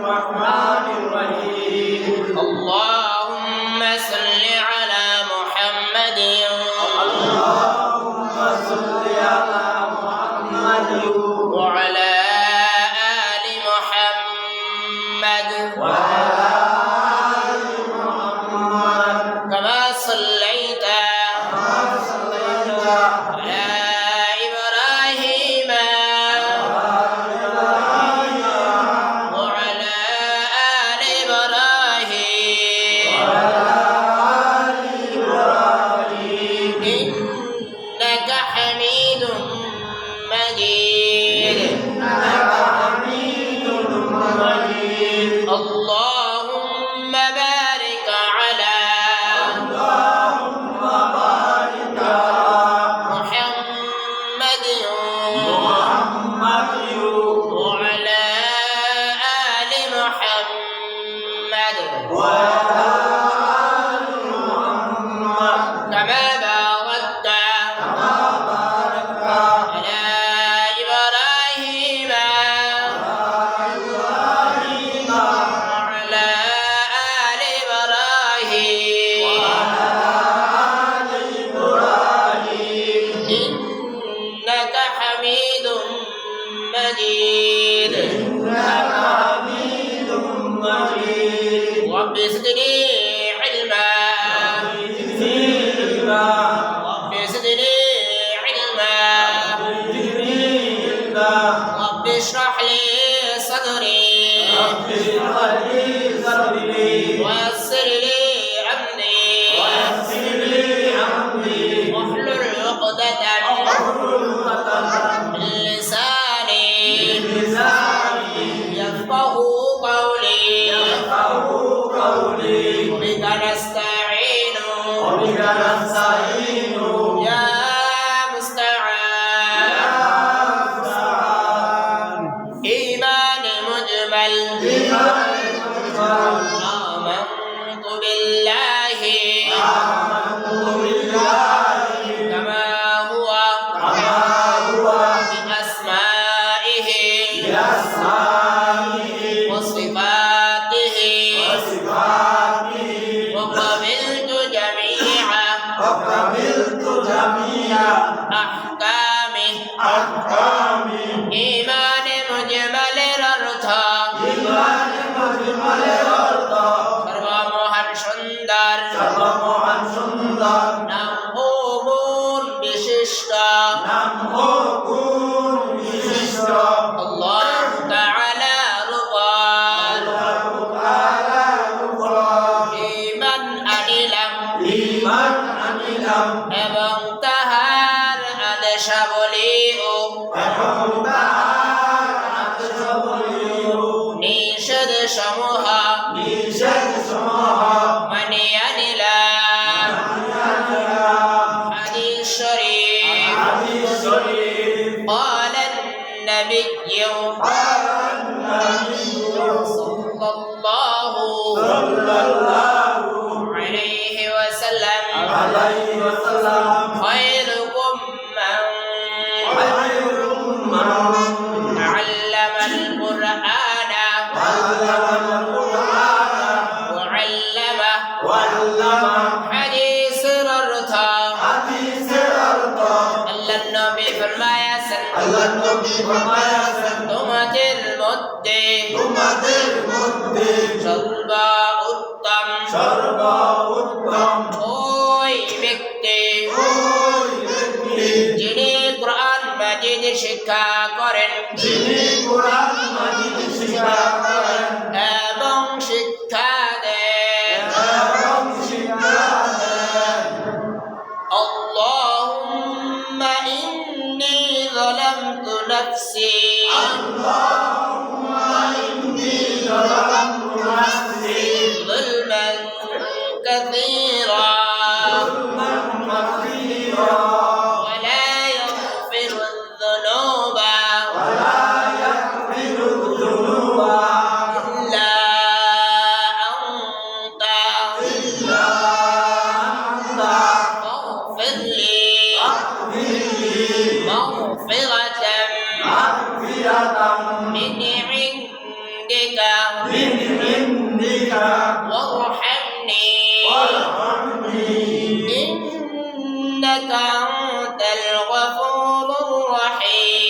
الرحمن الرحيم اللهم صل على محمد اللهم صل على محمد وعلى آل محمد وعلى آل محمد كما صليت على إبراهيم وعلى آل إبراهيم إنك حميد مجيد اللهم بارك على محمد وعلى آل محمد كما باركت على إبراهيم وعلى آل إبراهيم إنك حميد مجيد رب زدني علما رب زدني علما رب اشرح لي صدري ويسر لي أمري واحلل عقدة من لساني يفقه قولي وبك نستعين يا مستعان إيمان مجمل آمنت بالله كما هو بأسمائه وصفاته وقبلت جميع أحكامه إيمان مجمل الأرض সর্বমহান সুন্দর নাম ও গুণ বিশিষ্ট আল্লাহ তাআলার উপর ঈমান আনিলাম এবং তাহার আদেশাবলীও নিষেধ সমূহ মানিয়া নিলাম হাদিস শরীফ قال النبي صلى الله عليه وسلم خيركم من علم القرآن وعلمه حديث الأرض আল্লাহ নবী ফরমায়াছেন তোমাদের মধ্যে সর্বোত্তম ওই ব্যক্তি যিনি কোরআন মাজিদ শিক্ষা করেন এবং শিক্ষা দেন আল্লাহুম্মা ইন্নী যালামতু নাফসি ظلما كثيرا ولا يغفر الذنوب من عندك وارحمني وارحمني إنك أنت الغفور الرحيم